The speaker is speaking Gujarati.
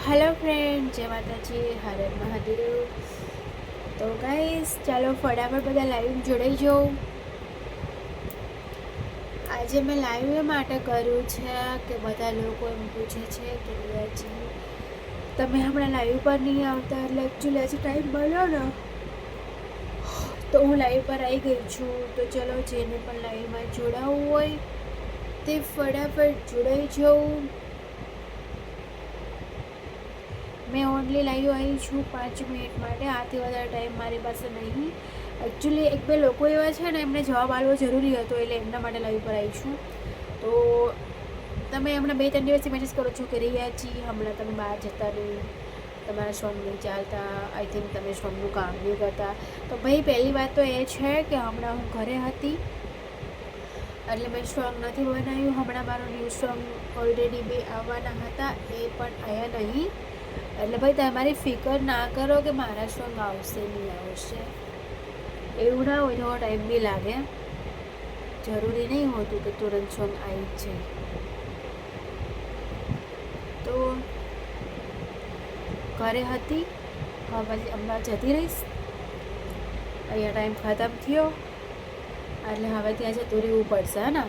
हेलो फ्रेंड, जय माताजी, हर हर महादेव। तो गाइस ચાલો ફટાફટ બધા લાઈવ જોડાઈ જાઓ। આજે મેં લાઈવ એ માટે કર્યું છે કે બધા લોકો એમ પૂછે છે કે રિયાજી તમે હમણાં લાઈવ પર નહીં આવતા, એટલે એકચ્યુઅલી આજે ટાઈમ મળ્યો ને તો હું લાઈવ પર આવી ગઈ છું। તો ચલો જેને પણ લાઈવમાં જોડાવવું હોય તે ફટાફટ જોડાઈ જાઓ। मैं ओनली लाइव आई छूँ 5 मिनिट માટે, આથી વધારે ટાઈમ મારી પાસે નહીં। એકચ્યુઅલી એક બે લોકો એવા છે ને એમને જવાબ આપવો જરૂરી હતો, એટલે એમના માટે લાઈવ પર આવી છું। તો તમે હમણાં 2-3 દિવસથી મેસેજ કરો છો કે રિયાજી હમણાં તમે બહાર જતા નહીં, તમારા સોંગ નહીં ચાલતા, આઈ થિંક તમે સોંગનું કામ નહીં કરતા। તો ભાઈ પહેલી વાત તો એ છે કે હમણાં હું ઘરે હતી એટલે મેં સોંગ નથી બનાવ્યું। હમણાં મારો ન્યૂ સોંગ ઓલરેડી 2 આવવાના હતા, એ પણ આવ્યા નહીં। એટલે ભાઈ તમારી ફિકર ના કરો કે મારા સોંગ આવશે નહીં આવશે, એવું ના હોય, થોડો ટાઈમ બી લાગે, જરૂરી નહીં હોતું કે તુરંત સોંગ આવી જ જાય। તો ઘરે હતી, હવે પછી અમદાવાદ જતી રહીશ, અહીંયા ટાઈમ ખતમ થયો એટલે હવે ત્યાં જતું રહેવું પડશે, હે ને।